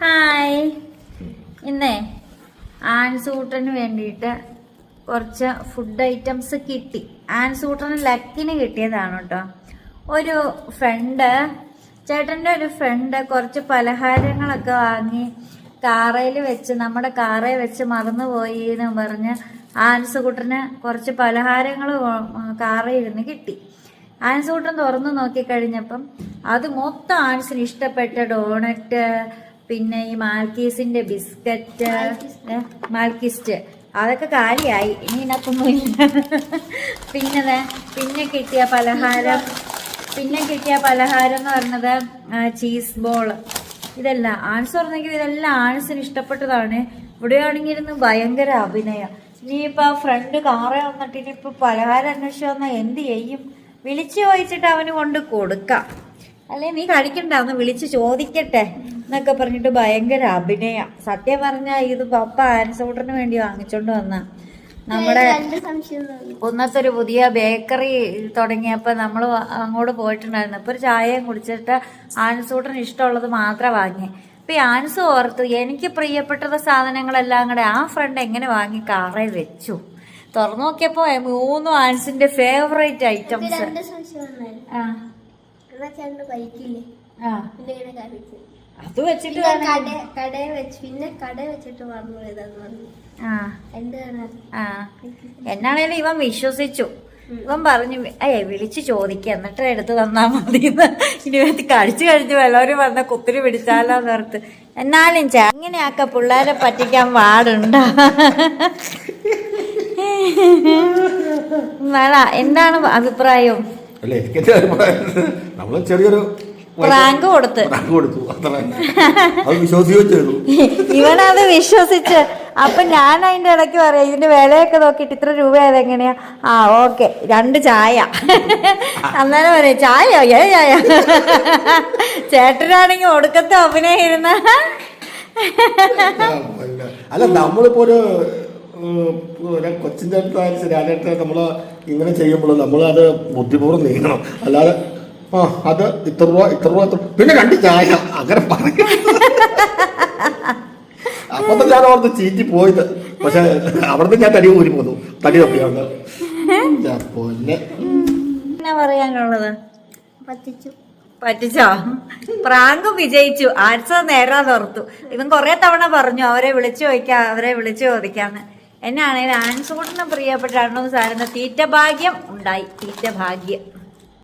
Hi. ഇന്നേ ആൻസൂട്ടന് വേണ്ടിയിട്ട് കുറച്ച് ഫുഡ് ഐറ്റംസ് കിട്ടി. ആൻസൂട്ടന് ലക്കിന് കിട്ടിയതാണ് കേട്ടോ. ഒരു ഫ്രണ്ട്, ചേട്ടൻ്റെ ഒരു ഫ്രണ്ട് കുറച്ച് പലഹാരങ്ങളൊക്കെ വാങ്ങി കാറയിൽ വെച്ച്, നമ്മുടെ കാറയിൽ വെച്ച് മറന്നുപോയി എന്ന് പറഞ്ഞ് ആൻസുകൂട്ടന് കുറച്ച് പലഹാരങ്ങൾ കാറയിൽ ഇരുന്ന് കിട്ടി. ആൻസുകൂട്ടൻ തുറന്നു നോക്കിക്കഴിഞ്ഞപ്പം അത് മൊത്തം ആൻസിന് ഇഷ്ടപ്പെട്ട ഡോണറ്റ്, പിന്നെ ഈ മാൽക്കീസിന്റെ ബിസ്ക്കറ്റ്, മാൽക്കിസ്റ്റ്, അതൊക്കെ കാലിയായി, ഇനി ഇതിനകത്തൊന്നുമില്ല. പിന്നെ കിട്ടിയ പലഹാരം എന്ന് പറഞ്ഞത് ചീസ് ബോൾ. ഇതെല്ലാം ആൻസ് പറഞ്ഞെങ്കിൽ ഇതെല്ലാം ആൻസിന് ഇഷ്ടപ്പെട്ടതാണ്. ഇവിടെയാണെങ്കിൽ ഇരുന്ന് ഭയങ്കര അഭിനയം. ഇനിയിപ്പോൾ ആ ഫ്രണ്ട് കാറേ വന്നിട്ട് ഇനിയിപ്പോൾ പലഹാരം അന്വേഷിച്ച് വന്നാൽ എന്ത് ചെയ്യും? വിളിച്ചു ചോദിച്ചിട്ട് അവന് കൊണ്ട് കൊടുക്കാം. അല്ലെ നീ കഴിക്കണ്ട, ഒന്ന് വിളിച്ച് ചോദിക്കട്ടെ എന്നൊക്കെ പറഞ്ഞിട്ട് ഭയങ്കര അഭിനയം. സത്യം പറഞ്ഞാൽ ഇത് പപ്പ ആൻസൂട്ടറിന് വേണ്ടി വാങ്ങിച്ചോണ്ട് വന്ന നമ്മുടെ കുന്നത്തൊരു പുതിയ ബേക്കറി തുടങ്ങിയപ്പോൾ നമ്മൾ അങ്ങോട്ട് പോയിട്ടുണ്ടായിരുന്നു. അപ്പോൾ ഒരു ചായയും കുടിച്ചിട്ട് ആൻസൂട്ടറിന് ഇഷ്ടമുള്ളത് മാത്രം വാങ്ങി. അപ്പൊ ഈ ആൻസ് ഓർത്ത് എനിക്ക് പ്രിയപ്പെട്ട സാധനങ്ങളെല്ലാം കൂടെ ആ ഫ്രണ്ട് എങ്ങനെ വാങ്ങി കാറേ വെച്ചു. തുറന്നു നോക്കിയപ്പോ 3 ആൻസിന്റെ ഫേവറേറ്റ് ഐറ്റംസ്. അത് വെച്ചിട്ട് എന്നാണേലും ഇവൻ വിശ്വസിച്ചു. ഇവൻ പറഞ്ഞു വിളിച്ചു ചോദിക്കുക എന്നിട്ട് എടുത്തു തന്നാ മതി. ഇനി കഴിച്ചു വല്ലവരും വന്ന കുത്തിരി പിടിച്ചാലോന്ന് ഓർത്ത്. എന്നാലും ഇങ്ങനെയാക്ക പിള്ളേരെ പറ്റിക്കാൻ പാടുണ്ടോ? എന്താണ് അഭിപ്രായം? ചെറിയൊരു പ്രാങ്ക് കൊടുത്തു ഇവനത് വിശ്വസിച്ച്. അപ്പൊ ഞാൻ അതിന്റെ ഇടയ്ക്ക് പറയാം, ഇതിന്റെ വിലയൊക്കെ നോക്കിട്ട് ഇത്ര രൂപയായത് എങ്ങനെയാ? ഓക്കെ 2 ചായ. അന്നേരം പറയാം ചായയോ? ചായ. ചേട്ടനാണെങ്കിൽ ഒടുക്കത്തെ അഭിനയം ഇരുന്ന. അല്ല നമ്മളിപ്പോ ഒരു കൊച്ചിൻ്റെ അടുത്ത് രാജേട്ട നമ്മള് ഇങ്ങനെ ചെയ്യുമ്പോൾ നമ്മൾ അത് ബുദ്ധിപൂർവ്വം നീങ്ങണം. അല്ലാതെ അത് ഇത്ര രൂപ പിന്നെ 2 ചായ അങ്ങനെ പറയും. അപ്പൊ ഞാൻ അവിടുന്ന് ചീറ്റി പോയത്. പക്ഷെ അവിടുന്ന് ഞാൻ തടി ഊരി പോന്നു. തടി തപ്പിയാണ് എന്നാ പറയാനുള്ളത്? പറ്റിച്ചോ? പ്രാങ്കും വിജയിച്ചു. ആൻസർ നേരാന്ന് ഓർത്തു. ഇവൻ കുറെ തവണ പറഞ്ഞു അവരെ വിളിച്ചു ചോദിക്കാന്ന്. എന്നാണേലും ആൻസൂട്ടിന് പ്രിയപ്പെട്ട 2 സാധനം തീറ്റ ഭാഗ്യം ഉണ്ടായി. തീറ്റ ഭാഗ്യം.